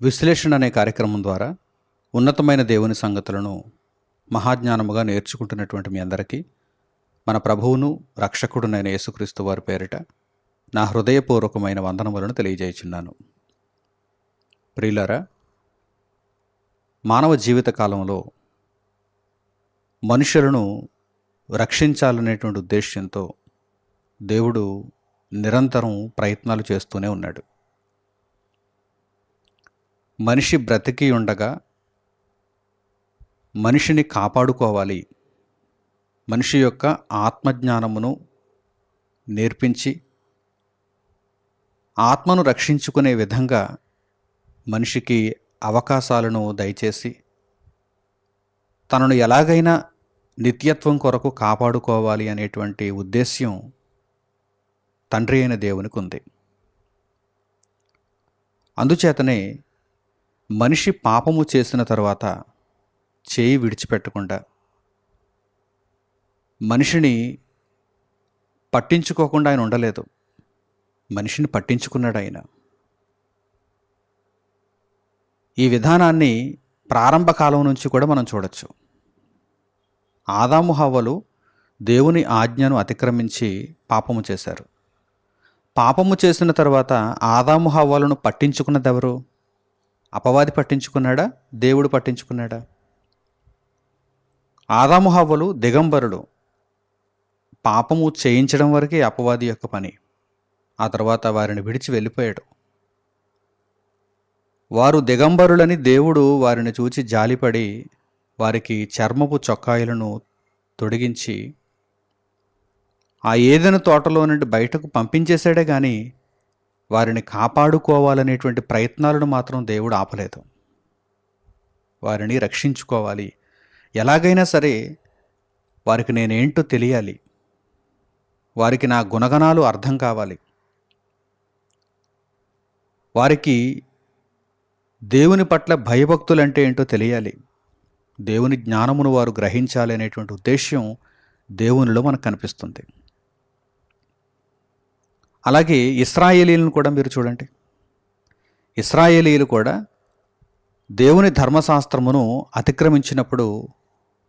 విశ్లేషణ అనే కార్యక్రమం ద్వారా ఉన్నతమైన దేవుని సంగతులను మహాజ్ఞానముగా నేర్చుకుంటున్నటువంటి మీ అందరికీ మన ప్రభువును రక్షకుడునైన యేసుక్రీస్తు వారి పేరిట నా హృదయపూర్వకమైన వందనములను తెలియజేయుచున్నాను. ప్రియులారా, మానవ జీవిత కాలంలో మనుషులను రక్షించాలనేటువంటి ఉద్దేశ్యంతో దేవుడు నిరంతరం ప్రయత్నాలు చేస్తూనే ఉన్నాడు. మనిషి బ్రతికి ఉండగా మనిషిని కాపాడుకోవాలి, మనిషి యొక్క ఆత్మజ్ఞానమును నేర్పించి ఆత్మను రక్షించుకునే విధంగా మనిషికి అవకాశాలను దయచేసి తనను ఎలాగైనా నిత్యత్వం కొరకు కాపాడుకోవాలి అనేటువంటి ఉద్దేశ్యం తండ్రి అయిన దేవునికి ఉంది. అందుచేతనే మనిషి పాపము చేసిన తర్వాత చేయి విడిచిపెట్టకుండా మనిషిని పట్టించుకోకుండా ఆయన ఉండలేదు. మనిషిని పట్టించుకున్నాడు ఆయన. ఈ విధానాన్ని ప్రారంభ కాలం నుంచి కూడా మనం చూడొచ్చు. ఆదాము హవ్వలు దేవుని ఆజ్ఞను అతిక్రమించి పాపము చేశారు. పాపము చేసిన తర్వాత ఆదాము హవ్వలను పట్టించుకున్నది ఎవరు? అపవాది పట్టించుకున్నాడా? దేవుడు పట్టించుకున్నాడా? ఆదాము హవ్వలు దిగంబరులు. పాపము చేయించడం వరకే అపవాది యొక్క పని. ఆ తర్వాత వారిని విడిచి వెళ్ళిపోయాడు. వారు దిగంబరులని దేవుడు వారిని చూచి జాలిపడి వారికి చర్మపు చొక్కాయిలను తొడిగించి ఆ ఏదెను తోటలో నుండి బయటకు పంపించేశాడే కానీ వారిని కాపాడుకోవాలనేటువంటి ప్రయత్నాలను మాత్రం దేవుడు ఆపలేదు. వారిని రక్షించుకోవాలి, ఎలాగైనా సరే వారికి నేనేంటో తెలియాలి, వారికి నా గుణగణాలు అర్థం కావాలి, వారికి దేవుని పట్ల భయభక్తులంటే ఏంటో తెలియాలి, దేవుని జ్ఞానమును వారు గ్రహించాలి అనేటువంటి ఉద్దేశ్యం దేవునిలో మనకు కనిపిస్తుంది. అలాగే ఇశ్రాయేలీలను కూడా మీరు చూడండి. ఇశ్రాయేలీలు కూడా దేవుని ధర్మశాస్త్రమును అతిక్రమించినప్పుడు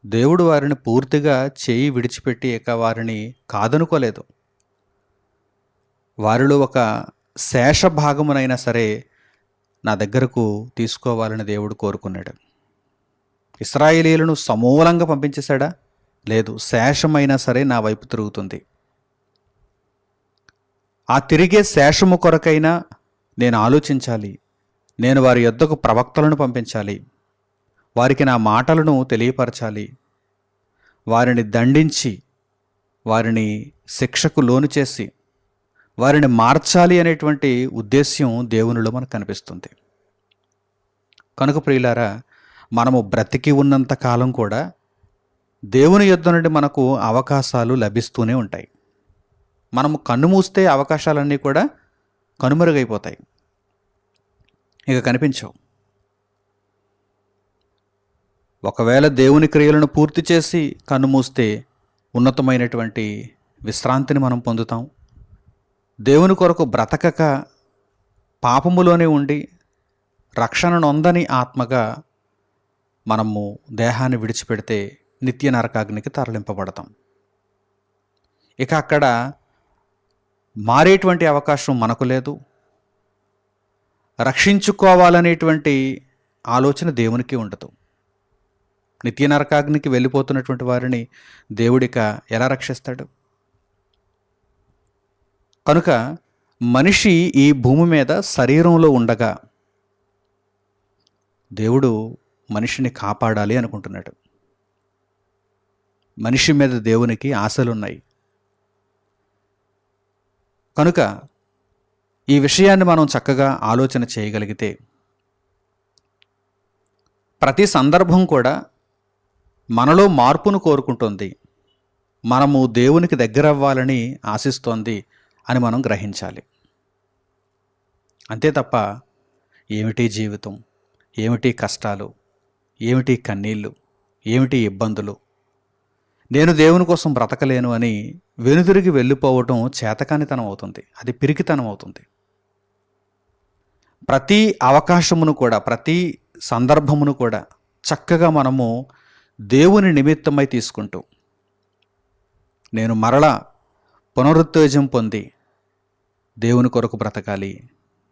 దేవుడు వారిని పూర్తిగా చేయి విడిచిపెట్టి ఇక వారిని కాదనుకోలేదు. వారిలో ఒక శేష భాగమునైనా సరే నా దగ్గరకు తీసుకోవాలని దేవుడు కోరుకున్నాడు. ఇశ్రాయేలీలను సమూలంగా పంపించేశాడా? లేదు. శేషమైనా సరే నా వైపు తిరుగుతుంది. ఆ తిరిగే శేషము కొరకైనా నేను ఆలోచించాలి. నేను వారి యొద్దకు ప్రవక్తలను పంపించాలి. వారికి నా మాటలను తెలియపరచాలి. వారిని దండించి వారిని శిక్షకు లోను చేసి వారిని మార్చాలి అనేటువంటి ఉద్దేశ్యం దేవునిలో మనకు కనిపిస్తుంది. కనుక ప్రియులారా, మనము బ్రతికి ఉన్నంత కాలం కూడా దేవుని యొద్ద నుండి మనకు అవకాశాలు లభిస్తూనే ఉంటాయి. మనము కన్ను మూస్తే అవకాశాలన్నీ కూడా కనుమరుగైపోతాయి, ఇక కనిపించవు. ఒకవేళ దేవుని క్రియలను పూర్తి చేసి కన్ను మూస్తే ఉన్నతమైనటువంటి విశ్రాంతిని మనం పొందుతాం. దేవుని కొరకు బ్రతకక పాపములోనే ఉండి రక్షణ నొందని ఆత్మగా మనము దేహాన్ని విడిచిపెడితే నిత్య నరకాగ్నికి తరలింపబడతాం. ఇక అక్కడ మారేటువంటి అవకాశం మనకు లేదు. రక్షించుకోవాలనేటువంటి ఆలోచన దేవునికి ఉండదు. నిత్య నరకాగ్నికి వెళ్ళిపోతున్నటువంటి వారిని దేవుడిక ఎలా రక్షిస్తాడు? కనుక మనిషి ఈ భూమి మీద శరీరంలో ఉండగా దేవుడు మనిషిని కాపాడాలి అనుకుంటున్నాడు. మనిషి మీద దేవునికి ఆశలున్నాయి. కనుక ఈ విషయాన్ని మనం చక్కగా ఆలోచన చేయగలిగితే ప్రతి సందర్భం కూడా మనలో మార్పును కోరుకుంటుంది, మనము దేవునికి దగ్గర అవ్వాలని ఆశిస్తోంది అని మనం గ్రహించాలి. అంతే తప్ప ఏమిటి జీవితం, ఏమిటి కష్టాలు, ఏమిటి కన్నీళ్ళు, ఏమిటి ఇబ్బందులు, నేను దేవుని కోసం బ్రతకలేను అని వెనుదిరిగి వెళ్ళిపోవటం చేతకానితనం అవుతుంది, అది పిరికితనం అవుతుంది. ప్రతి అవకాశమును కూడా, ప్రతి సందర్భమును కూడా చక్కగా మనము దేవుని నిమిత్తమై తీసుకుంటూ, నేను మరలా పునరుత్తేజం పొంది దేవుని కొరకు బ్రతకాలి,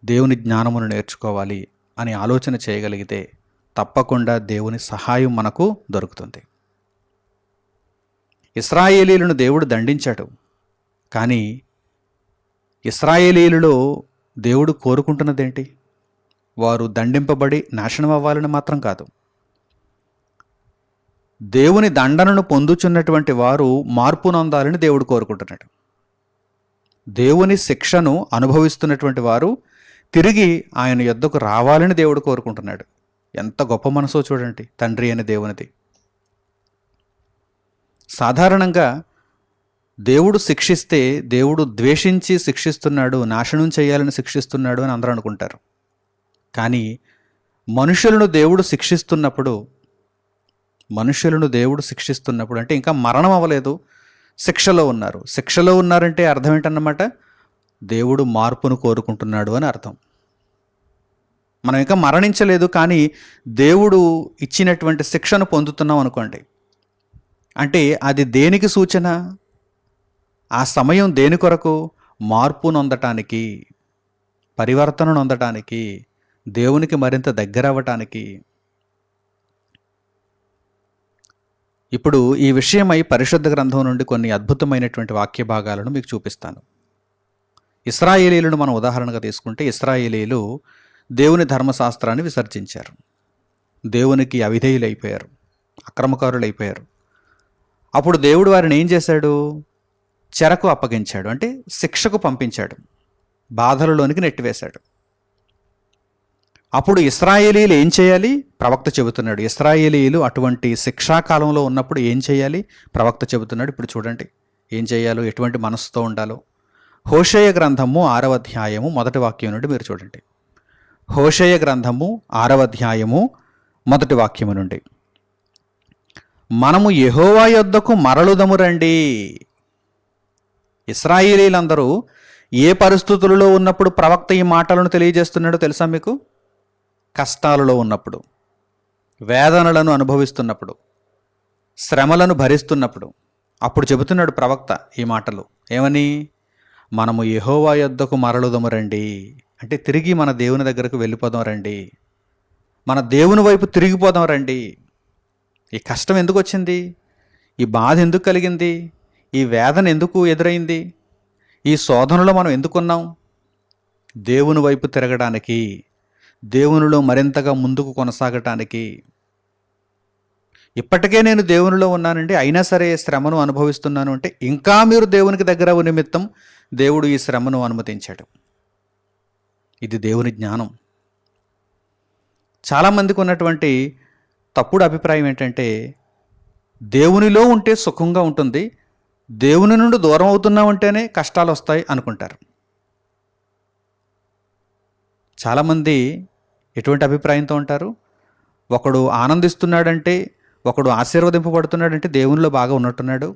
దేవుని జ్ఞానమును నేర్చుకోవాలి అని ఆలోచన చేయగలిగితే తప్పకుండా దేవుని సహాయం మనకు దొరుకుతుంది. ఇశ్రాయేలీయులను దేవుడు దండించాడు, కానీ ఇశ్రాయేలీయులలో దేవుడు కోరుకుంటున్నదేంటి? వారు దండింపబడి నాశనం అవ్వాలని మాత్రం కాదు. దేవుని దండనను పొందుచున్నటువంటి వారు మార్పు నొందాలని దేవుడు కోరుకుంటున్నాడు. దేవుని శిక్షను అనుభవిస్తున్నటువంటి వారు తిరిగి ఆయన యొద్దకు రావాలని దేవుడు కోరుకుంటున్నాడు. ఎంత గొప్ప మనసో చూడండి తండ్రి అయిన దేవునిది. సాధారణంగా దేవుడు శిక్షిస్తే దేవుడు ద్వేషించి శిక్షిస్తున్నాడు, నాశనం చేయాలని శిక్షిస్తున్నాడు అని అందరూ అనుకుంటారు. కానీ మనుషులను దేవుడు శిక్షిస్తున్నప్పుడు అంటే ఇంకా మరణం అవ్వలేదు, శిక్షలో ఉన్నారు. శిక్షలో ఉన్నారంటే అర్థం ఏంటన్నమాట? దేవుడు మార్పును కోరుకుంటున్నాడు అని అర్థం. మనం ఇంకా మరణించలేదు, కానీ దేవుడు ఇచ్చినటువంటి శిక్షను పొందుతున్నాం అనుకోండి. అంటే అది దేనికి సూచన? ఆ సమయం దేని కొరకు? మార్పు నొందటానికి, పరివర్తన నొందటానికి, దేవునికి మరింత దగ్గర అవ్వటానికి. ఇప్పుడు ఈ విషయమై పరిశుద్ధ గ్రంథం నుండి కొన్ని అద్భుతమైనటువంటి వాక్య భాగాలను మీకు చూపిస్తాను. ఇశ్రాయేలీయులను మనం ఉదాహరణగా తీసుకుంటే, ఇశ్రాయేలీయులు దేవుని ధర్మశాస్త్రాన్ని విసర్జించారు, దేవునికి అవిధేయులైపోయారు, అక్రమకారులైపోయారు. అప్పుడు దేవుడు వారిని ఏం చేశాడు? చెరకు అప్పగించాడు, అంటే శిక్షకు పంపించాడు, బాధలలోనికి నెట్టివేశాడు. అప్పుడు ఇశ్రాయేలీయులు ఏం చేయాలి? ప్రవక్త చెబుతున్నాడు. ఇశ్రాయేలీయులు అటువంటి శిక్షాకాలంలో ఉన్నప్పుడు ఏం చేయాలి? ప్రవక్త చెబుతున్నాడు. ఇప్పుడు చూడండి ఏం చేయాలో, ఎటువంటి మనసుతో ఉండాలో. హోషేయ గ్రంథము 6వ అధ్యాయము 1వ వాక్యం నుండి మీరు చూడండి. హోషేయ గ్రంథము 6వ అధ్యాయము 1వ వాక్యము నుండి, మనము యెహోవా యొద్దకు మరలుదము రండి. ఇశ్రాయేలీలందరూ ఏ పరిస్థితులలో ఉన్నప్పుడు ప్రవక్త ఈ మాటలను తెలియజేస్తున్నాడో తెలుసా మీకు? కష్టాలలో ఉన్నప్పుడు, వేదనలను అనుభవిస్తున్నప్పుడు, శ్రమలను భరిస్తున్నప్పుడు. అప్పుడు చెబుతున్నాడు ప్రవక్త ఈ మాటలు. ఏమని? మనము యెహోవా యొద్దకు మరలుదము రండి, అంటే తిరిగి మన దేవుని దగ్గరకు వెళ్ళిపోదాం రండి, మన దేవుని వైపు తిరిగిపోదాం రండి. ఈ కష్టం ఎందుకు వచ్చింది? ఈ బాధ ఎందుకు కలిగింది? ఈ వేదన ఎందుకు ఎదురైంది? ఈ శోధనలో మనం ఎందుకున్నాం? దేవుని వైపు తిరగడానికి, దేవునిలో మరింతగా ముందుకు కొనసాగటానికి. ఇప్పటికే నేను దేవునిలో ఉన్నానండి, అయినా సరే శ్రమను అనుభవిస్తున్నాను అంటే ఇంకా మీరు దేవునికి దగ్గర నిమిత్తం దేవుడు ఈ శ్రమను అనుమతించాడు. ఇది దేవుని జ్ఞానం. చాలామందికి ఉన్నటువంటి తప్పుడు అభిప్రాయం ఏంటంటే, దేవునిలో ఉంటే సుఖంగా ఉంటుంది, దేవుని నుండి దూరం అవుతున్నామంటేనే కష్టాలు వస్తాయి అనుకుంటారు. చాలామంది ఎటువంటి అభిప్రాయంతో ఉంటారు? ఒకడు ఆనందిస్తున్నాడంటే, ఒకడు ఆశీర్వదింపబడుతున్నాడంటే దేవునిలో బాగా ఉన్నట్టున్నాడు.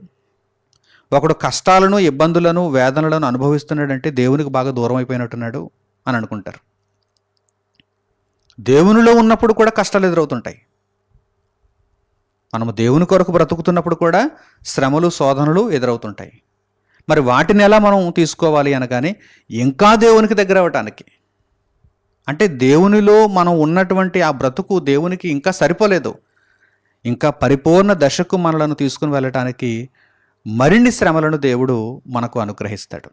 ఒకడు కష్టాలను, ఇబ్బందులను, వేదనలను అనుభవిస్తున్నాడంటే దేవునికి బాగా దూరం అయిపోయినట్టున్నాడు అని అనుకుంటారు. దేవునిలో ఉన్నప్పుడు కూడా కష్టాలు ఎదురవుతుంటాయి. మనము దేవుని కొరకు బ్రతుకుతున్నప్పుడు కూడా శ్రమలు, శోధనలు ఎదురవుతుంటాయి. మరి వాటిని ఎలా మనం తీసుకోవాలి అనగానే, ఇంకా దేవునికి దగ్గర అవ్వటానికి, అంటే దేవునిలో మనం ఉన్నటువంటి ఆ బ్రతుకు దేవునికి ఇంకా సరిపోలేదు, ఇంకా పరిపూర్ణ దశకు మనలను తీసుకుని వెళ్ళటానికి మరిన్ని శ్రమలను దేవుడు మనకు అనుగ్రహిస్తాడు.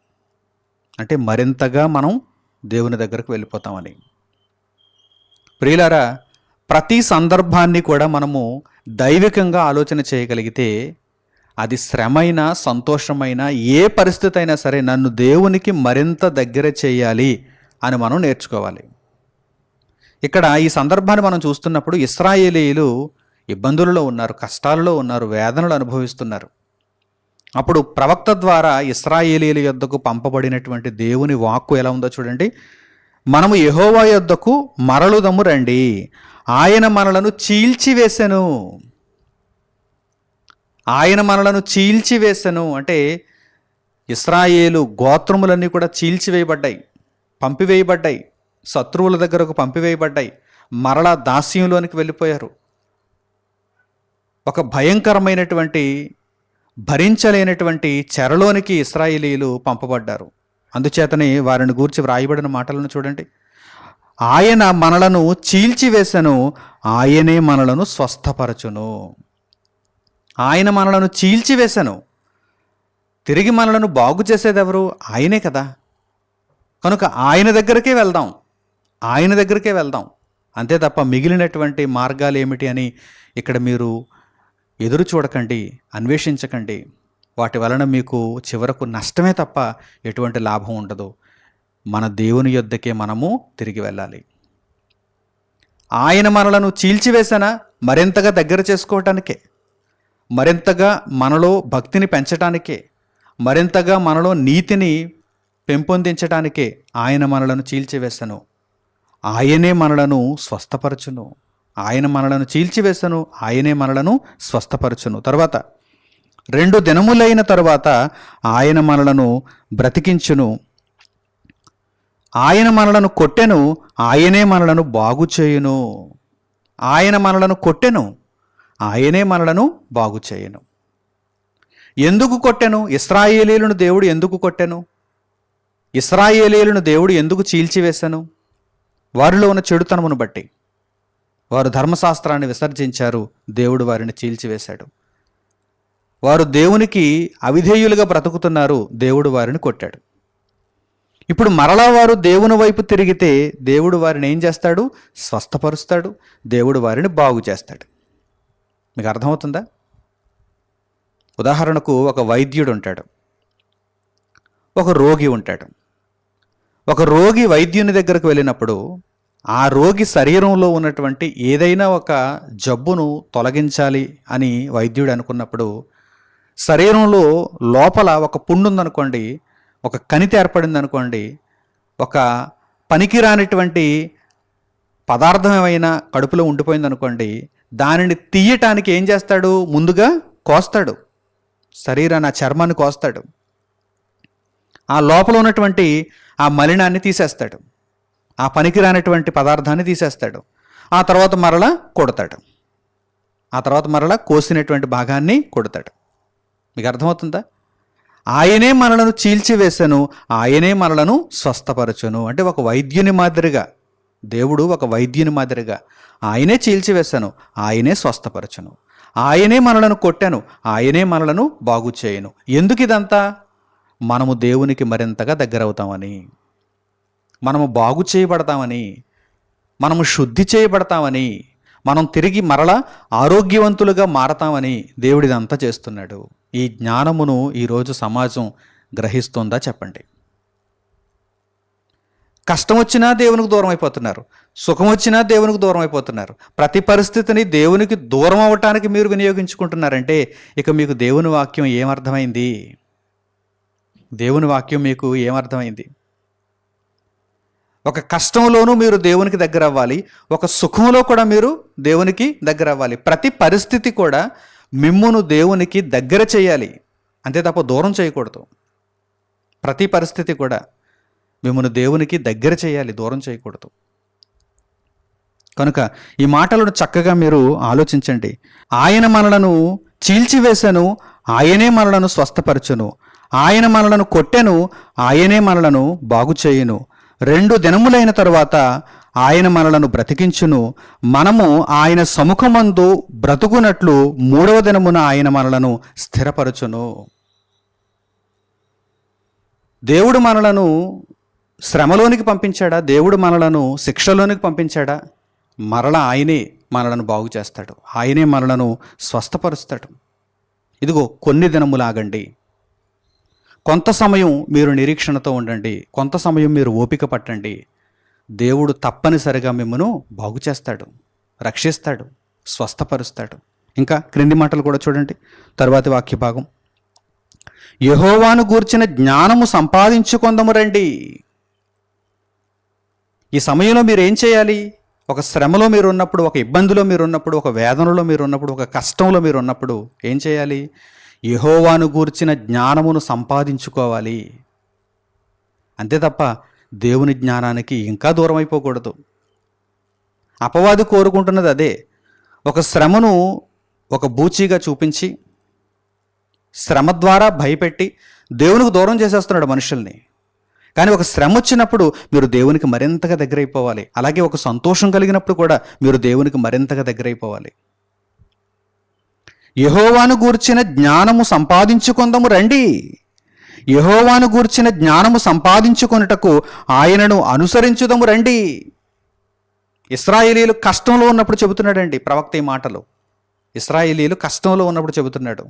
అంటే మరింతగా మనం దేవుని దగ్గరకు వెళ్ళిపోతామని. ప్రియులారా, ప్రతి సందర్భాన్ని కూడా మనము దైవికంగా ఆలోచన చేయగలిగితే, అది శ్రమైన, సంతోషమైన, ఏ పరిస్థితి అయినా సరే నన్ను దేవునికి మరింత దగ్గర చేయాలి అని మనం నేర్చుకోవాలి. ఇక్కడ ఈ సందర్భాన్ని మనం చూస్తున్నప్పుడు ఇశ్రాయేలీయులు ఇబ్బందులలో ఉన్నారు, కష్టాలలో ఉన్నారు, వేదనలు అనుభవిస్తున్నారు. అప్పుడు ప్రవక్త ద్వారా ఇశ్రాయేలీయుల యొద్దకు పంపబడినటువంటి దేవుని వాక్కు ఎలా ఉందో చూడండి. మనము యెహోవా యొద్దకు మరలుదము రండి, ఆయన మనలను చీల్చివేసెను. ఆయన మనలను చీల్చివేసెను అంటే ఇశ్రాయేలు గోత్రములన్నీ కూడా చీల్చివేయబడ్డాయి, పంపివేయబడ్డాయి, శత్రువుల దగ్గరకు పంపివేయబడ్డాయి, మరలా దాస్యంలోనికి వెళ్ళిపోయారు. ఒక భయంకరమైనటువంటి భరించలేనటువంటి చెరలోనికి ఇశ్రాయేలీలు పంపబడ్డారు. అందుచేతనే వారిని గూర్చి వ్రాయబడిన మాటలను చూడండి. ఆయన మనలను చీల్చివేసెను, ఆయనే మనలను స్వస్థపరచును. ఆయన మనలను చీల్చివేసెను, తిరిగి మనలను బాగు చేసేది ఎవరు? ఆయనే కదా. కనుక ఆయన దగ్గరికే వెళ్దాం, ఆయన దగ్గరికే వెళ్దాం. అంతే తప్ప మిగిలినటువంటి మార్గాలు ఏమిటి అని ఇక్కడ మీరు ఎదురు చూడకండి, అన్వేషించకండి. వాటి వలన మీకు చివరకు నష్టమే తప్ప ఎటువంటి లాభం ఉండదు. మన దేవుని యొద్దకే మనము తిరిగి వెళ్ళాలి. ఆయన మనలను చీల్చివేసనా మరింతగా దగ్గర చేసుకోవటానికే, మరింతగా మనలో భక్తిని పెంచటానికే, మరింతగా మనలో నీతిని పెంపొందించటానికే ఆయన మనలను చీల్చివేసను. ఆయనే మనలను స్వస్థపరచును. ఆయన మనలను చీల్చివేసను, ఆయనే మనలను స్వస్థపరచును. తర్వాత 2 దినములైన తరువాత ఆయన మనలను బ్రతికించును. ఆయన మనలను కొట్టెను, ఆయనే మనలను బాగు చేయును. ఆయన మనలను కొట్టెను, ఆయనే మనలను బాగు చేయును. ఎందుకు కొట్టెను? ఇశ్రాయేలీయులను దేవుడు ఎందుకు కొట్టెను? ఇశ్రాయేలీయులను దేవుడు ఎందుకు చీల్చివేశాను? వారిలో ఉన్న చెడుతనమును బట్టి. వారు ధర్మశాస్త్రాన్ని విసర్జించారు, దేవుడు వారిని చీల్చివేశాడు. వారు దేవునికి అవిధేయులుగా బ్రతుకుతున్నారు, దేవుడు వారిని కొట్టాడు. ఇప్పుడు మరలా వారు దేవుని వైపు తిరిగితే దేవుడు వారిని ఏం చేస్తాడు? స్వస్థపరుస్తాడు, దేవుడు వారిని బాగు చేస్తాడు. మీకు అర్థమవుతుందా? ఉదాహరణకు ఒక వైద్యుడు ఉంటాడు, ఒక రోగి ఉంటాడు. ఒక రోగి వైద్యుని దగ్గరకు వెళ్ళినప్పుడు ఆ రోగి శరీరంలో ఉన్నటువంటి ఏదైనా ఒక జబ్బును తొలగించాలి అని వైద్యుడు అనుకున్నప్పుడు, శరీరంలో లోపల ఒక పుండు ఉందనుకోండి, ఒక కణితి ఏర్పడింది అనుకోండి, ఒక పనికిరానిటువంటి పదార్థం ఏమైనా కడుపులో ఉండిపోయింది అనుకోండి, దానిని తీయటానికి ఏం చేస్తాడు? ముందుగా కోస్తాడు, శరీరాన్ని, ఆ చర్మాన్ని కోస్తాడు. ఆ లోపల ఉన్నటువంటి ఆ మలినాన్ని తీసేస్తాడు, ఆ పనికిరానటువంటి పదార్థాన్ని తీసేస్తాడు. ఆ తర్వాత మరలా కొడతాడు, ఆ తర్వాత మరలా కోసినటువంటి భాగాన్ని కొడతాడు. మీకు అర్థమవుతుందా? ఆయనే మనలను చీల్చివేసెను, ఆయనే మనలను స్వస్థపరచును. అంటే ఒక వైద్యుని మాదిరిగా, దేవుడు ఒక వైద్యుని మాదిరిగా ఆయనే చీల్చివేశాను, ఆయనే స్వస్థపరచును. ఆయనే మనలను కొట్టాను, ఆయనే మనలను బాగు చేయను. ఎందుకు ఇదంతా? మనము దేవునికి మరింతగా దగ్గర అవుతామని, మనము బాగు చేయబడతామని, మనము శుద్ధి చేయబడతామని, మనం తిరిగి మరలా ఆరోగ్యవంతులుగా మారతామని దేవుడిదంతా చేస్తున్నాడు. ఈ జ్ఞానమును ఈరోజు సమాజం గ్రహిస్తుందా చెప్పండి? కష్టం వచ్చినా దేవునికి దూరం అయిపోతున్నారు, సుఖం వచ్చినా దేవునికి దూరం అయిపోతున్నారు. ప్రతి పరిస్థితిని దేవునికి దూరం అవ్వటానికి మీరు వినియోగించుకుంటున్నారంటే ఇక మీకు దేవుని వాక్యం ఏమర్థమైంది? దేవుని వాక్యం మీకు ఏమర్థమైంది? ఒక కష్టంలోనూ మీరు దేవునికి దగ్గర అవ్వాలి, ఒక సుఖంలో కూడా మీరు దేవునికి దగ్గర అవ్వాలి. ప్రతి పరిస్థితి కూడా మిమ్మును దేవునికి దగ్గర చేయాలి, అంతే తప్ప దూరం చేయకూడదు. ప్రతి పరిస్థితి కూడా మిమ్మును దేవునికి దగ్గర చేయాలి, దూరం చేయకూడదు. కనుక ఈ మాటలను చక్కగా మీరు ఆలోచించండి. ఆయన మనలను చీల్చివేసెను, ఆయనే మనలను స్వస్థపరచును. ఆయన మనలను కొట్టెను, ఆయనే మనలను బాగు చేయును. 2 దినములైన తరువాత ఆయన మనలను బ్రతికించును. మనము ఆయన సముఖమందు బ్రతుకున్నట్లు 3వ దినమున ఆయన మనలను స్థిరపరచును. దేవుడు మనలను శ్రమలోనికి పంపించాడా? దేవుడు మనలను శిక్షలోనికి పంపించాడా? మరలా ఆయనే మనలను బాగు చేస్తాడు, ఆయనే మనలను స్వస్థపరుస్తాడు. ఇదిగో కొన్ని దినములు ఆగండి, కొంత సమయం మీరు నిరీక్షణతో ఉండండి, కొంత సమయం మీరు ఓపిక పట్టండి. దేవుడు తప్పనిసరిగా మిమ్మను బాగు చేస్తాడు, రక్షిస్తాడు, స్వస్థపరుస్తాడు. ఇంకా క్రింది మాటలు కూడా చూడండి, తరువాతి వాక్య భాగం. యెహోవాను గూర్చిన జ్ఞానము సంపాదించుకొందము రండి. ఈ సమయంలో మీరు ఏం చేయాలి? ఒక శ్రమలో మీరు ఉన్నప్పుడు, ఒక ఇబ్బందిలో మీరు ఉన్నప్పుడు, ఒక వేదనలో మీరు ఉన్నప్పుడు, ఒక కష్టంలో మీరు ఉన్నప్పుడు ఏం చేయాలి? యెహోవాను గూర్చిన జ్ఞానమును సంపాదించుకోవాలి. అంతే తప్ప దేవుని జ్ఞానానికి ఇంకా దూరం అయిపోకూడదు. అపవాది కోరుకుంటున్నది అదే. ఒక శ్రమను ఒక బూచీగా చూపించి, శ్రమ ద్వారా భయపెట్టి దేవునికి దూరం చేసేస్తున్నాడు మనుషుల్ని. కానీ ఒక శ్రమ వచ్చినప్పుడు మీరు దేవునికి మరింతగా దగ్గరైపోవాలి. అలాగే ఒక సంతోషం కలిగినప్పుడు కూడా మీరు దేవునికి మరింతగా దగ్గరైపోవాలి. యెహోవాను గూర్చిన జ్ఞానము సంపాదించుకొందము రండి. యెహోవాను గూర్చిన జ్ఞానము సంపాదించుకొనుటకు ఆయనను అనుసరించుదము రండి. ఇశ్రాయేలీయులు కష్టంలో ఉన్నప్పుడు చెబుతున్నాడండి ప్రవక్త ఈ మాటలు. ఇశ్రాయేలీయులు కష్టంలో ఉన్నప్పుడు చెబుతున్నాడు.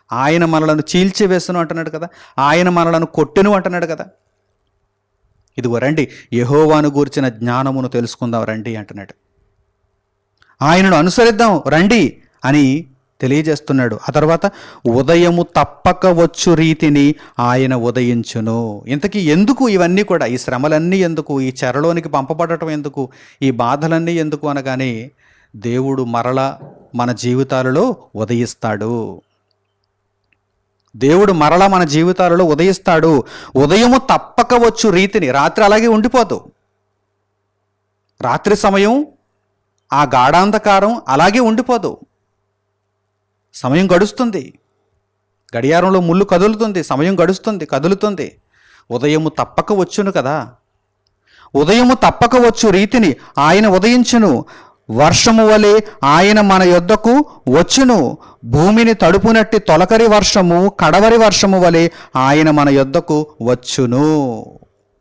ఆయన మనలను చీల్చివేసును అంటున్నాడు కదా, ఆయన మనలను కొట్టెను అంటున్నాడు కదా. ఇదిగో రండి, యెహోవాను గూర్చిన జ్ఞానమును తెలుసుకుందాం రండి అంటున్నాడు. ఆయనను అనుసరిద్దాం రండి అని తెలియజేస్తున్నాడు. ఆ తర్వాత ఉదయము తప్పక వచ్చు రీతిని ఆయన ఉదయించును. ఇంతకీ ఎందుకు ఇవన్నీ కూడా, ఈ శ్రమలన్నీ ఎందుకు, ఈ చెరలోనికి పంపబడటం ఎందుకు, ఈ బాధలన్నీ ఎందుకు అనగానే దేవుడు మరలా మన జీవితాలలో ఉదయిస్తాడు. దేవుడు మరలా మన జీవితాలలో ఉదయిస్తాడు. ఉదయము తప్పక వచ్చు రీతిని, రాత్రి అలాగే ఉండిపోదు. రాత్రి సమయం, ఆ గాఢాంధకారం అలాగే ఉండిపోదు. సమయం గడుస్తుంది. గడియారంలో ముళ్ళు కదులుతుంది, సమయం గడుస్తుంది, కదులుతుంది. ఉదయము తప్పక వచ్చును కదా. ఉదయము తప్పక వచ్చు రీతిని ఆయన ఉదయించును. వర్షము వలె ఆయన మన యొద్దకు వచ్చును. భూమిని తడుపునట్టి తొలకరి వర్షము, కడవరి వర్షము వలె ఆయన మన యొద్దకు వచ్చును.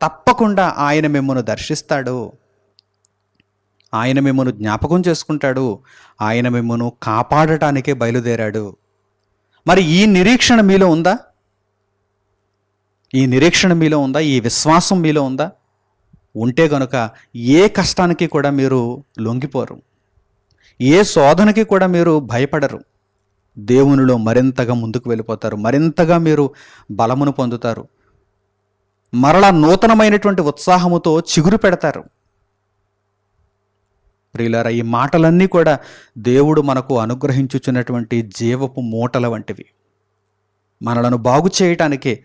తప్పకుండా ఆయన మిమ్మను దర్శిస్తాడు. ఆయన మిమ్మను జ్ఞాపకం చేసుకుంటాడు. ఆయన మిమ్మను కాపాడటానికే బయలుదేరాడు. మరి ఈ నిరీక్షణ మీలో ఉందా? ఈ నిరీక్షణ మీలో ఉందా? ఈ విశ్వాసం మీలో ఉందా? ఉంటే గనుక ఏ కష్టానికి కూడా మీరు లొంగిపోరు, ఏ శోధనకి కూడా మీరు భయపడరు. దేవునిలో మరింతగా ముందుకు వెళ్ళిపోతారు. మరింతగా మీరు బలమును పొందుతారు. మరలా నూతనమైనటువంటి ఉత్సాహముతో చిగురు పెడతారు. ప్రియులారా, ఈ మాటలన్నీ కూడా దేవుడు మనకు అనుగ్రహించుచున్నటువంటి జీవపు మూటల వంటివి. మనలను బాగు చేయటానికే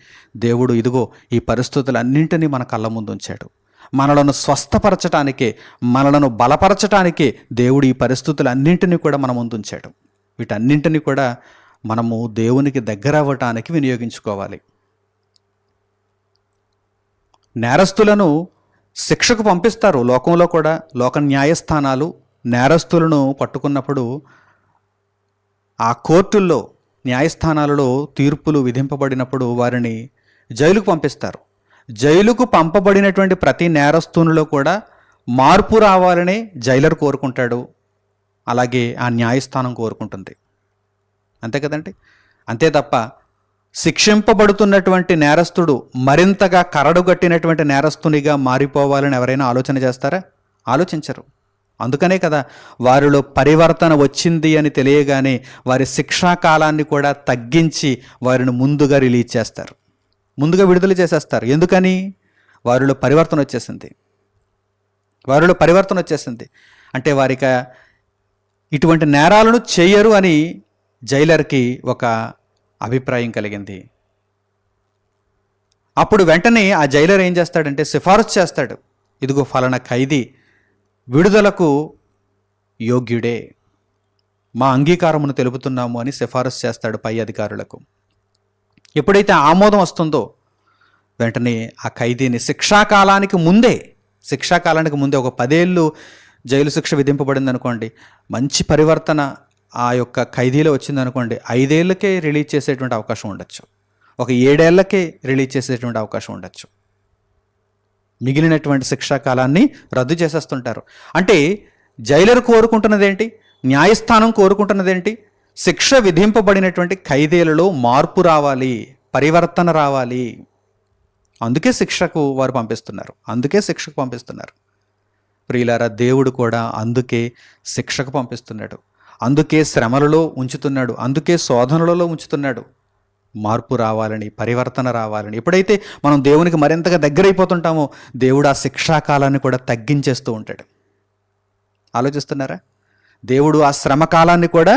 దేవుడు ఇదిగో ఈ పరిస్థితులన్నింటినీ మన కళ్ళ ముందు ఉంచాడు. మనలను స్వస్థపరచటానికే, మనలను బలపరచటానికే దేవుడు ఈ పరిస్థితులన్నింటినీ కూడా మన ముందు ఉంచాడు. వీటన్నింటినీ కూడా మనము దేవునికి దగ్గర అవ్వటానికి వినియోగించుకోవాలి. నేరస్తులను శిక్షకు పంపిస్తారు. లోకంలో కూడా లోక న్యాయస్థానాలు నేరస్తులను పట్టుకున్నప్పుడు ఆ కోర్టుల్లో, న్యాయస్థానాలలో తీర్పులు విధింపబడినప్పుడు వారిని జైలుకు పంపిస్తారు. జైలుకు పంపబడినటువంటి ప్రతి నేరస్తునిలో కూడా మార్పు రావాలని జైలర్ కోరుకుంటాడు. అలాగే ఆ న్యాయస్థానం కోరుకుంటుంది. అంతే కదండి. అంతే తప్ప శిక్షింపబడుతున్నటువంటి నేరస్తుడు మరింతగా కరడుగట్టినటువంటి నేరస్తునిగా మారిపోవాలని ఎవరైనా ఆలోచన చేస్తారా? ఆలోచించరు. అందుకనే కదా వారిలో పరివర్తన వచ్చింది అని తెలియగానే వారి శిక్షా కాలాన్ని కూడా తగ్గించి వారిని ముందుగా రిలీజ్ చేస్తారు, ముందుగా విడుదల చేసేస్తారు. ఎందుకని? వారిలో పరివర్తన వచ్చేసింది. వారిలో పరివర్తన వచ్చేసింది అంటే వారిక ఇటువంటి నేరాలను చేయరు అని జైలర్కి ఒక అభిప్రాయం కలిగింది. అప్పుడు వెంటనే ఆ జైలర్ ఏం చేస్తాడంటే సిఫారసు చేస్తాడు. ఇదిగో ఫలానా ఖైదీ విడుదలకు యోగ్యుడే, మా అంగీకారమును తెలుపుతున్నాము అని సిఫారసు చేస్తాడు పై అధికారులకు. ఎప్పుడైతే ఆమోదం వస్తుందో వెంటనే ఆ ఖైదీని శిక్షాకాలానికి ముందే ఒక 10 ఏళ్ళు జైలు శిక్ష విధింపబడింది అనుకోండి, మంచి పరివర్తన ఆ యొక్క ఖైదీలో వచ్చిందనుకోండి, 5 ఏళ్ళకే రిలీజ్ చేసేటువంటి అవకాశం ఉండొచ్చు, ఒక 7 ఏళ్లకే రిలీజ్ చేసేటువంటి అవకాశం ఉండొచ్చు. మిగిలినటువంటి శిక్షా కాలాన్ని రద్దు చేసేస్తుంటారు. అంటే జైలర్ కోరుకుంటున్నదేంటి? న్యాయస్థానం కోరుకుంటున్నదేంటి? శిక్ష విధింపబడినటువంటి ఖైదీలలో మార్పు రావాలి, పరివర్తన రావాలి. అందుకే శిక్షకు పంపిస్తున్నారు. ప్రియులారా, దేవుడు కూడా అందుకే శిక్షకు పంపిస్తున్నాడు, అందుకే శ్రమలలో ఉంచుతున్నాడు, అందుకే శోధనలలో ఉంచుతున్నాడు. మార్పు రావాలని, పరివర్తన రావాలని. ఎప్పుడైతే మనం దేవునికి మరింతగా దగ్గరైపోతుంటామో దేవుడు ఆ శిక్షాకాలాన్ని కూడా తగ్గించేస్తూ ఉంటాడు. ఆలోచిస్తున్నారా? దేవుడు ఆ శ్రమ కాలాన్ని కూడా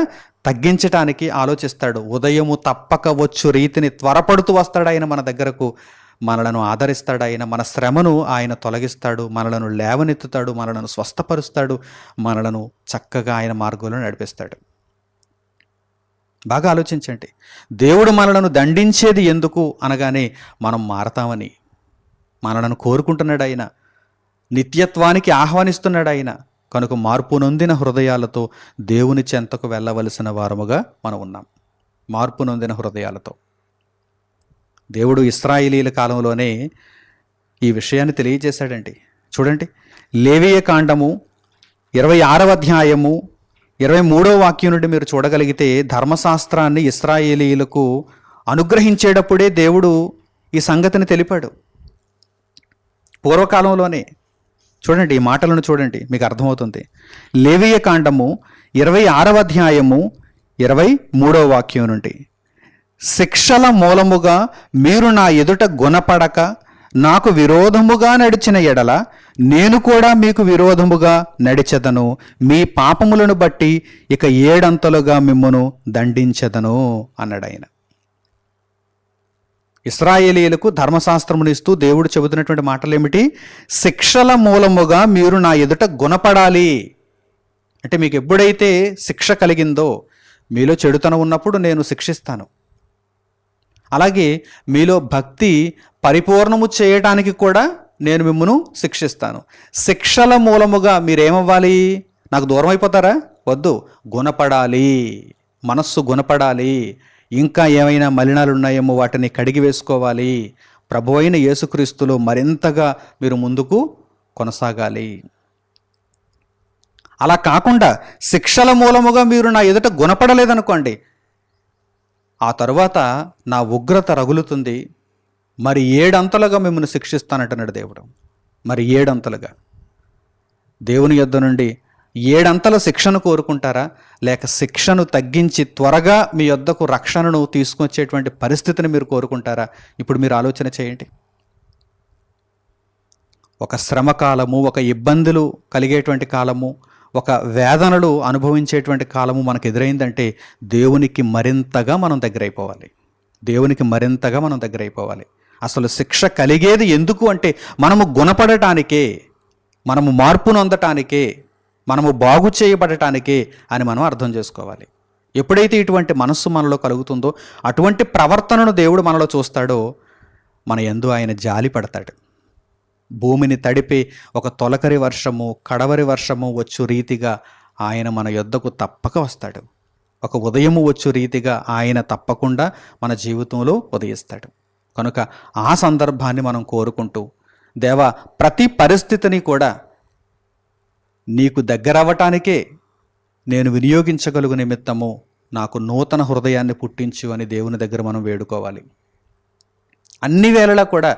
తగ్గించటానికి ఆలోచిస్తాడు. ఉదయము తప్పక వచ్చు రీతిని త్వరపడుతూ వస్తాడు ఆయన మన దగ్గరకు. మనలను ఆదరిస్తాడు ఆయన. మన శ్రమను ఆయన తొలగిస్తాడు. మనలను లేవనెత్తుతాడు. మనలను స్వస్థపరుస్తాడు. మనలను చక్కగా ఆయన మార్గంలో నడిపిస్తాడు. బాగా ఆలోచించండి. దేవుడు మనలను దండించేది ఎందుకు అనగానే మనం మారతామని. మనలను కోరుకుంటున్నాడు ఆయన. నిత్యత్వానికి ఆహ్వానిస్తున్నాడు ఆయన. కనుక మార్పు నొందిన హృదయాలతో దేవుని చెంతకు వెళ్ళవలసిన వారముగా మనం ఉన్నాం. మార్పు నొందిన హృదయాలతో. దేవుడు ఇశ్రాయేలీల కాలంలోనే ఈ విషయాన్ని తెలియజేశాడండి. చూడండి, లేవీయ కాండము 26వ అధ్యాయము 23వ వాక్యం నుండి మీరు చూడగలిగితే, ధర్మశాస్త్రాన్ని ఇశ్రాయేలీలకు అనుగ్రహించేటప్పుడే దేవుడు ఈ సంగతిని తెలిపాడు. పూర్వకాలంలోనే. చూడండి, ఈ మాటలను చూడండి, మీకు అర్థమవుతుంది. లేవీయ కాండము 26వ అధ్యాయము 23వ వాక్యం నుండి, శిక్షల మూలముగా మీరు నా ఎదుట గుణపడక నాకు విరోధముగా నడిచిన ఎడల నేను కూడా మీకు విరోధముగా నడిచెదను. మీ పాపములను బట్టి ఇక 7 అంతలుగా మిమ్మును దండించెదను అన్నాడు ఆయన. ఇశ్రాయేలీయులకు ధర్మశాస్త్రమునిస్తూ దేవుడు చెబుతున్నటువంటి మాటలు ఏమిటి? శిక్షల మూలముగా మీరు నా ఎదుట గుణపడాలి. అంటే మీకు ఎప్పుడైతే శిక్ష కలిగిందో, మీలో చెడుతనం ఉన్నప్పుడు నేను శిక్షిస్తాను. అలాగే మీలో భక్తి పరిపూర్ణము చేయటానికి కూడా నేను మిమ్మల్ని శిక్షిస్తాను. శిక్షల మూలముగా మీరేమవ్వాలి? నాకు దూరం అయిపోతారా? వద్దు, గుణపడాలి. మనస్సు గుణపడాలి. ఇంకా ఏమైనా మలినాలు ఉన్నాయేమో వాటిని కడిగి వేసుకోవాలి. ప్రభు అయిన యేసుక్రీస్తులో మరింతగా మీరు ముందుకు కొనసాగాలి. అలా కాకుండా శిక్షల మూలముగా మీరు నా ఎదుట గుణపడలేదనుకోండి, ఆ తరువాత నా ఉగ్రత రగులుతుంది. మరి 7 అంతలుగా మిమ్మల్ని శిక్షిస్తానంటున్నాడు దేవుడు. మరి 7 అంతలుగా. దేవుని యొద్ద నుండి 7 అంతల శిక్షను కోరుకుంటారా? లేక శిక్షను తగ్గించి త్వరగా మీ యొద్దకు రక్షణను తీసుకొచ్చేటువంటి పరిస్థితిని మీరు కోరుకుంటారా? ఇప్పుడు మీరు ఆలోచన చేయండి. ఒక శ్రమ కాలము, ఒక ఇబ్బందులు కలిగేటువంటి కాలము, ఒక వేదనలు అనుభవించేటువంటి కాలము మనకు ఎదురైందంటే దేవునికి మరింతగా మనం దగ్గరైపోవాలి. దేవునికి మరింతగా మనం దగ్గరైపోవాలి. అసలు శిక్ష కలిగేది ఎందుకు అంటే మనము గుణపడటానికే, మనము మార్పును అందటానికే, మనము బాగు చేయబడటానికే అని మనం అర్థం చేసుకోవాలి. ఎప్పుడైతే ఇటువంటి మనస్సు మనలో కలుగుతుందో, అటువంటి ప్రవర్తనను దేవుడు మనలో చూస్తాడో, మన యందు ఆయన జాలి పడతాడు. భూమిని తడిపే ఒక తొలకరి వర్షము, కడవరి వర్షము వచ్చు రీతిగా ఆయన మన యొద్దకు తప్పక వస్తాడు. ఒక ఉదయము వచ్చు రీతిగా ఆయన తప్పకుండా మన జీవితంలో ఉదయిస్తాడు. కనుక ఆ సందర్భాన్ని మనం కోరుకుంటూ, దేవా, ప్రతి పరిస్థితిని కూడా నీకు దగ్గరవ్వటానికే నేను వినియోగించగలుగు నిమిత్తము నాకు నూతన హృదయాన్ని పుట్టించు అని దేవుని దగ్గర మనం వేడుకోవాలి. అన్ని వేళలా కూడా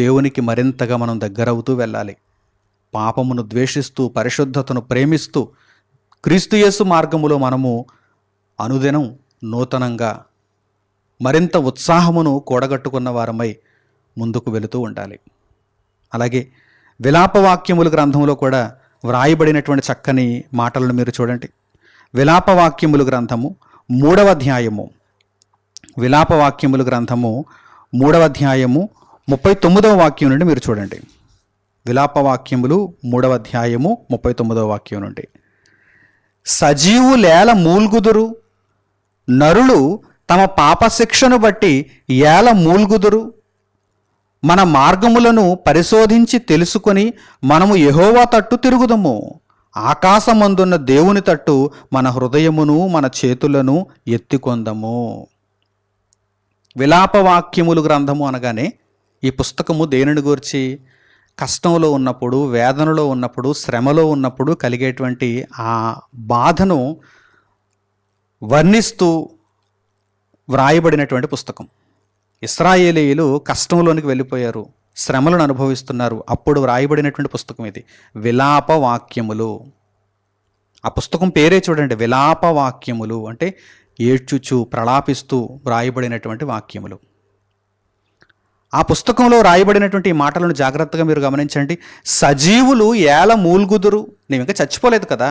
దేవునికి మరింతగా మనం దగ్గరవుతూ వెళ్ళాలి. పాపమును ద్వేషిస్తూ, పరిశుద్ధతను ప్రేమిస్తూ, క్రీస్తు యేసు మార్గములో మనము అనుదినం నూతనంగా మరింత ఉత్సాహమును కూడగట్టుకున్న వారమై ముందుకు వెళుతూ ఉండాలి. అలాగే విలాపవాక్యముల గ్రంథంలో కూడా వ్రాయబడినటువంటి చక్కని మాటలను మీరు చూడండి. విలాపవాక్యముల గ్రంథము 3వ అధ్యాయము, విలాపవాక్యముల గ్రంథము 3వ అధ్యాయము 39వ వాక్యం నుండి మీరు చూడండి. విలాపవాక్యములు 3వ అధ్యాయము 39వ వాక్యం నుండి, సజీవులేల మూల్గుదురు, నరులు తమ పాపశిక్షను బట్టి ఏల మూల్గుదురు. మన మార్గములను పరిశోధించి తెలుసుకొని మనము యెహోవా తట్టు తిరుగుదము. ఆకాశమందున్న దేవుని తట్టు మన హృదయమును మన చేతులను ఎత్తికొందము. విలాపవాక్యములు గ్రంథము అనగానే ఈ పుస్తకము దేనిని గురించి? కష్టంలో ఉన్నప్పుడు, వేదనలో ఉన్నప్పుడు, శ్రమలో ఉన్నప్పుడు కలిగేటువంటి ఆ బాధను వర్ణిస్తూ వ్రాయబడినటువంటి పుస్తకం. ఇశ్రాయేలీయులు కష్టంలోనికి వెళ్ళిపోయారు, శ్రమలను అనుభవిస్తున్నారు. అప్పుడు వ్రాయబడినటువంటి పుస్తకం ఇది, విలాపవాక్యములు. ఆ పుస్తకం పేరే చూడండి, విలాపవాక్యములు. అంటే ఏడ్చుచు, ప్రలాపిస్తూ వ్రాయబడినటువంటి వాక్యములు. ఆ పుస్తకంలో రాయబడినటువంటి ఈ మాటలను జాగ్రత్తగా మీరు గమనించండి. సజీవులు ఏల మూల్గుదురు. నీవు ఇంకా చచ్చిపోలేదు కదా,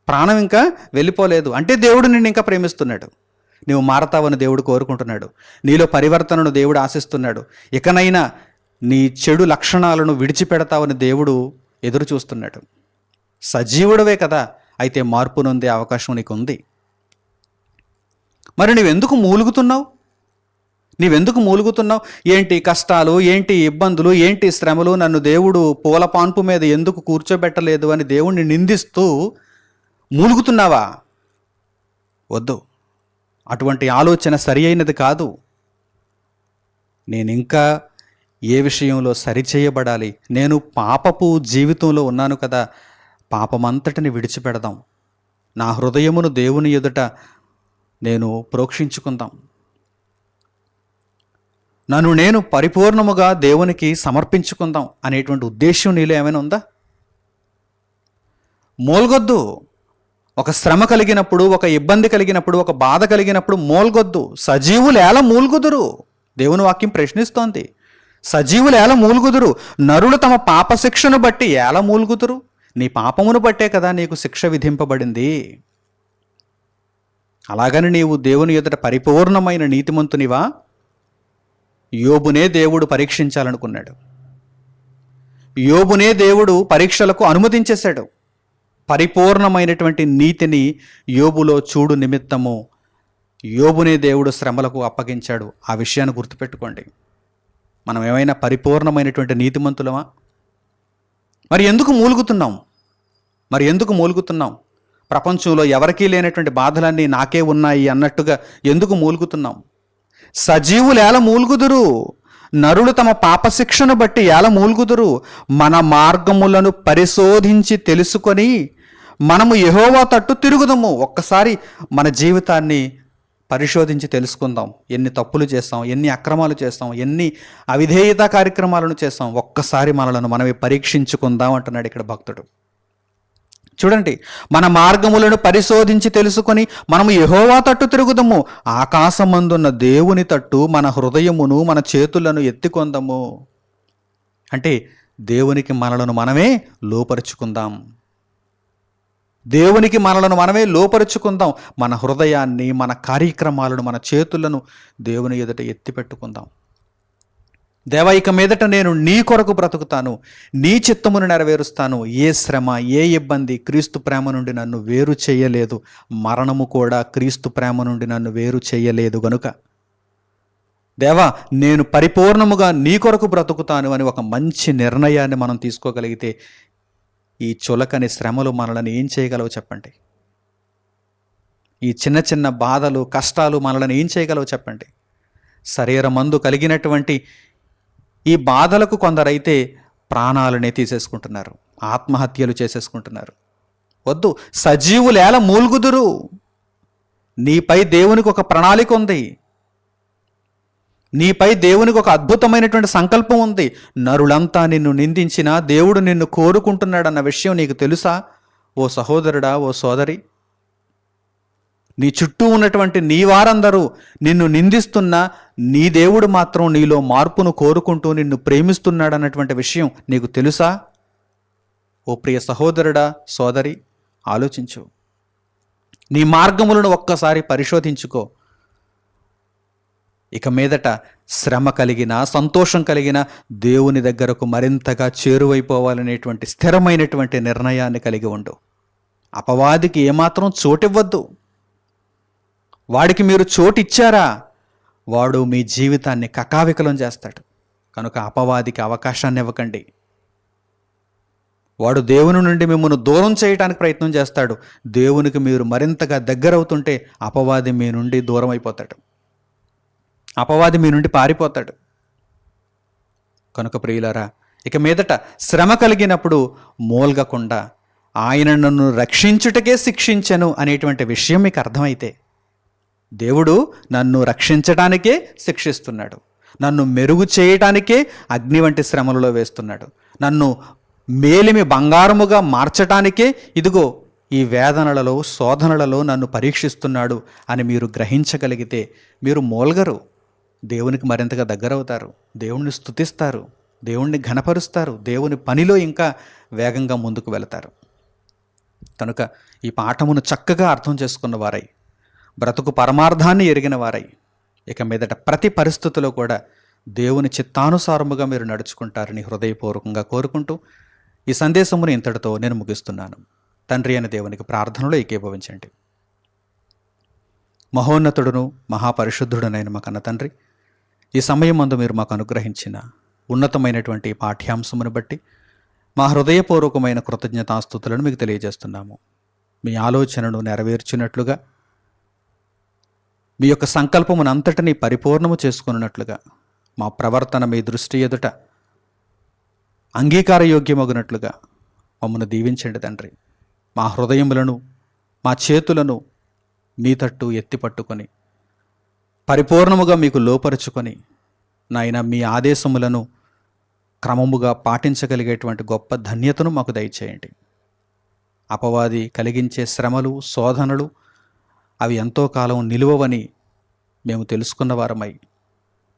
ప్రాణం ఇంకా వెళ్ళిపోలేదు అంటే దేవుడు నిన్ను ఇంకా ప్రేమిస్తున్నాడు. నువ్వు మారతావని దేవుడు కోరుకుంటున్నాడు. నీలో పరివర్తనను దేవుడు ఆశిస్తున్నాడు. ఇకనైనా నీ చెడు లక్షణాలను విడిచిపెడతావని దేవుడు ఎదురు చూస్తున్నాడు. సజీవుడవే కదా, అయితే మార్పు నొందే అవకాశం నీకు ఉంది. మరి నువ్వెందుకు మూలుగుతున్నావు? ఏంటి కష్టాలు, ఏంటి ఇబ్బందులు, ఏంటి శ్రమలు, నన్ను దేవుడు పూల పాన్పు మీద ఎందుకు కూర్చోబెట్టలేదు అని దేవుణ్ణి నిందిస్తూ మూలుగుతున్నావా? వద్దు, అటువంటి ఆలోచన సరి అయినది కాదు. నేను ఇంకా ఏ విషయంలో సరిచేయబడాలి? నేను పాపపు జీవితంలో ఉన్నాను కదా, పాపమంతటిని విడిచిపెడదాం. నా హృదయమును దేవుని ఎదుట నేను ప్రోక్షించుకుందాం. నన్ను నేను పరిపూర్ణముగా దేవునికి సమర్పించుకుందాం అనేటువంటి ఉద్దేశం నీలో ఏమైనా ఉందా? మోల్గొద్దు. ఒక శ్రమ కలిగినప్పుడు, ఒక ఇబ్బంది కలిగినప్పుడు, ఒక బాధ కలిగినప్పుడు మోల్గొద్దు. సజీవులు ఎలా మూల్గుదురు? దేవుని వాక్యం ప్రశ్నిస్తోంది. సజీవులు ఎలా మూల్గుదురు? నరులు తమ పాప శిక్షను బట్టి ఎలా మూల్గుదురు? నీ పాపమును బట్టే కదా నీకు శిక్ష విధింపబడింది. అలాగని నీవు దేవుని ఎదుట పరిపూర్ణమైన నీతిమంతునివా? యోబునే దేవుడు పరీక్షించాలనుకున్నాడు. యోబునే దేవుడు పరీక్షలకు అనుమతించేశాడు. పరిపూర్ణమైనటువంటి నీతిని యోబులో చూడు నిమిత్తము యోబునే దేవుడు శ్రమలకు అప్పగించాడు. ఆ విషయాన్ని గుర్తుపెట్టుకోండి. మనం ఏమైనా పరిపూర్ణమైనటువంటి నీతిమంతులమా? మరి ఎందుకు మూలుగుతున్నాం? ప్రపంచంలో ఎవరికీ లేనటువంటి బాధలన్నీ నాకే ఉన్నాయి అన్నట్టుగా ఎందుకు మూలుగుతున్నాం? సజీవులు ఎలా మూలుగుదురు? నరులు తమ పాపశిక్షను బట్టి ఎలా మూలుగుదురు? మన మార్గములను పరిశోధించి తెలుసుకొని మనము యెహోవా తట్టు తిరుగుదాము. ఒక్కసారి మన జీవితాన్ని పరిశోధించి తెలుసుకుందాం. ఎన్ని తప్పులు చేస్తాం, ఎన్ని అక్రమాలు చేస్తాం, ఎన్ని అవిధేయత కార్యక్రమాలను చేస్తాం. ఒక్కసారి మనలను మనమే పరీక్షించుకుందాం అంటున్నాడు ఇక్కడ భక్తుడు. చూడండి, మన మార్గములను పరిశోధించి తెలుసుకొని మనము యెహోవా తట్టు తిరుగుదాము. ఆకాశమందున్న దేవుని తట్టు మన హృదయమును, మన చేతులను ఎత్తికొందాము. అంటే దేవునికి మనలను మనమే లోపరుచుకుందాం. మన హృదయాన్ని, మన కార్యక్రమాలను, మన చేతులను దేవుని ఎదుట ఎత్తిపెట్టుకుందాం. దేవా, ఇక మీదట నేను నీ కొరకు బ్రతుకుతాను, నీ చిత్తమును నెరవేరుస్తాను. ఏ శ్రమ, ఏ ఇబ్బంది క్రీస్తు ప్రేమ నుండి నన్ను వేరు చేయలేదు. మరణము కూడా క్రీస్తు ప్రేమ నుండి నన్ను వేరు చేయలేదు గనుక దేవా, నేను పరిపూర్ణముగా నీ కొరకు బ్రతుకుతాను అని ఒక మంచి నిర్ణయాన్ని మనం తీసుకోగలిగితే ఈ చులకని శ్రమలు మనల్ని ఏం చేయగలవు చెప్పండి? ఈ చిన్న చిన్న బాధలు, కష్టాలు మనల్ని ఏం చేయగలవు చెప్పండి? శరీరమందు కలిగినటువంటి ఈ బాధలకు కొందరైతే ప్రాణాలనే తీసేసుకుంటున్నారు, ఆత్మహత్యలు చేసేసుకుంటున్నారు. వద్దు, సజీవులు ఎలా మూల్గుదురు? నీపై దేవునికి ఒక ప్రణాళిక ఉంది. నీపై దేవునికి ఒక అద్భుతమైనటువంటి సంకల్పం ఉంది. నరులంతా నిన్ను నిందించినా దేవుడు నిన్ను కోరుకుంటున్నాడన్న విషయం నీకు తెలుసా? ఓ సహోదరుడా, ఓ సోదరి, నీ చుట్టూ ఉన్నటువంటి నీ వారందరూ నిన్ను నిందిస్తున్నా నీ దేవుడు మాత్రం నీలో మార్పును కోరుకుంటూ నిన్ను ప్రేమిస్తున్నాడన్నటువంటి విషయం నీకు తెలుసా? ఓ ప్రియ సహోదరుడా, సోదరి, ఆలోచించు. నీ మార్గములను ఒక్కసారి పరిశోధించుకో. ఇక మీదట శ్రమ కలిగిన, సంతోషం కలిగిన దేవుని దగ్గరకు మరింతగా చేరువైపోవాలనేటువంటి స్థిరమైనటువంటి నిర్ణయాన్ని కలిగి ఉండు. అపవాదికి ఏమాత్రం చోటివ్వద్దు. వాడికి మీరు చోటిచ్చారా, వాడు మీ జీవితాన్ని కకావికలం చేస్తాడు. కనుక అపవాదికి అవకాశాన్ని ఇవ్వకండి. వాడు దేవుని నుండి మిమ్మల్ని దూరం చేయడానికి ప్రయత్నం చేస్తాడు. దేవునికి మీరు మరింతగా దగ్గరవుతుంటే అపవాది మీ నుండి దూరం అయిపోతాడు, అపవాది మీ నుండి పారిపోతాడు. కనుక ప్రియులారా, ఇక మీదట శ్రమ కలిగినప్పుడు మూల్గకుండా ఆయన నన్ను రక్షించుటకే శిక్షించెను అనేటువంటి విషయం మీకు అర్థమైతే, దేవుడు నన్ను రక్షించటానికే శిక్షిస్తున్నాడు, నన్ను మెరుగు చేయటానికే అగ్ని వంటి శ్రమలలో వేస్తున్నాడు, నన్ను మేలిమి బంగారముగా మార్చటానికే ఇదిగో ఈ వేదనలలో, శోధనలలో నన్ను పరీక్షిస్తున్నాడు అని మీరు గ్రహించగలిగితే మీరు మూల్గరు, దేవునికి మరింతగా దగ్గరవుతారు, దేవుణ్ణి స్తుతిస్తారు, దేవుణ్ణి ఘనపరుస్తారు, దేవుని పనిలో ఇంకా వేగంగా ముందుకు వెళతారు. కనుక ఈ పాఠమును చక్కగా అర్థం చేసుకున్న వారై, బ్రతుకు పరమార్థాన్ని ఎరిగిన వారై, ఇక మీదట ప్రతి పరిస్థితిలో కూడా దేవుని చిత్తానుసారముగా మీరు నడుచుకుంటారని హృదయపూర్వకంగా కోరుకుంటూ ఈ సందేశమును ఇంతటితో నేను ముగిస్తున్నాను. తండ్రి అయిన దేవునికి ప్రార్థనలో ఏకీభవించండి. మహోన్నతుడును మహాపరిశుద్ధుడునైన మా కన్న తండ్రి, ఈ సమయం మందు మీరు మాకు అనుగ్రహించిన ఉన్నతమైనటువంటి పాఠ్యాంశమును బట్టి మా హృదయపూర్వకమైన కృతజ్ఞతాస్తుతులను మీకు తెలియజేస్తున్నాము. మీ ఆలోచనను నెరవేర్చినట్లుగా, మీ యొక్క సంకల్పమునంతటినీ పరిపూర్ణము చేసుకున్నట్లుగా, మా ప్రవర్తన మీ దృష్టి ఎదుట అంగీకారయోగ్యమగునట్లుగా మమ్మల్ని దీవించండి తండ్రి. మా హృదయములను, మా చేతులను మీ తట్టు ఎత్తి పట్టుకొని పరిపూర్ణముగా మీకు లోపరుచుకొని నాయన మీ ఆదేశములను క్రమముగా పాటించగలిగేటువంటి గొప్ప ధన్యతను మాకు దయచేయండి. అపవాది కలిగించే శ్రమలు, శోధనలు అవి ఎంతో కాలం నిలువవని మేము తెలుసుకున్న వారమై,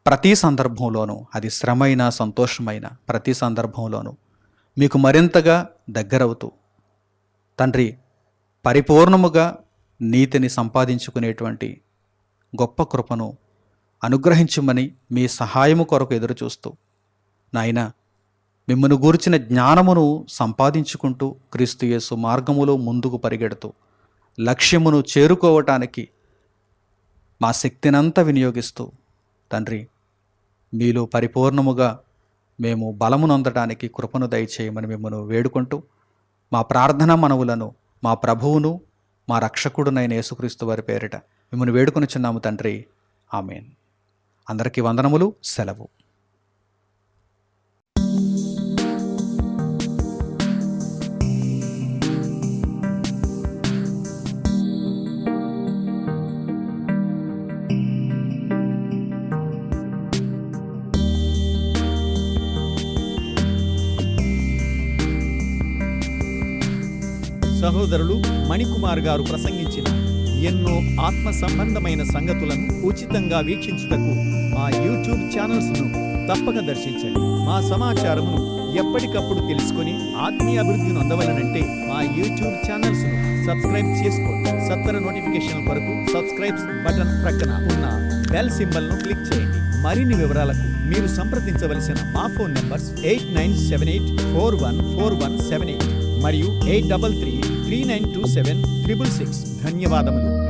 ప్రతి సందర్భంలోనూ అది శ్రమైన సంతోషమైన ప్రతి సందర్భంలోనూ మీకు మరింతగా దగ్గరవుతూ తండ్రి పరిపూర్ణముగా నీతిని సంపాదించుకునేటువంటి గొప్ప కృపను అనుగ్రహించమని మీ సహాయము కొరకు ఎదురుచూస్తూ నాయన మిమ్మను గూర్చిన జ్ఞానమును సంపాదించుకుంటూ క్రీస్తు యేసు మార్గములో ముందుకు పరిగెడుతూ లక్ష్యమును చేరుకోవటానికి మా శక్తినంతా వినియోగిస్తూ తండ్రి మీలో పరిపూర్ణముగా మేము బలమునొందడానికి కృపను దయచేయమని మిమ్మను వేడుకుంటూ మా ప్రార్థనా మనవులను మా ప్రభువును మా రక్షకుడునైన యేసుక్రీస్తు వారి పేరిట మిమ్మల్ని వేడుకొనిచున్నాము తండ్రి. ఆమేన్. అందరికీ వందనములు. సెలవు. సహోదరులు మణికుమార్ గారు ప్రసంగించిన ఎన్నో ఆత్మ సంబంధమైన సంగతులను ఉచితంగా వీక్షించుటకు మా యూట్యూబ్ ఛానల్స్ను తప్పక దర్శించండి. మా సమాచారమును ఎప్పటికప్పుడు తెలుసుకొని ఆత్మీయ అభివృద్ధిని అందవలనంటే మా యూట్యూబ్ ఛానల్స్ను సబ్స్క్రైబ్ చేసుకోండి. సత్వర నోటిఫికేషన్ కొరకు సబ్స్క్రైబ్ బటన్ ప్రక్కన ఉన్న బెల్ సింబల్ను క్లిక్ చేయండి. మరిన్ని వివరాలకు మీరు సంప్రదించవలసిన మా ఫోన్ నంబర్స్ 8978414178 మరియు 8333927666. ధన్యవాదములు.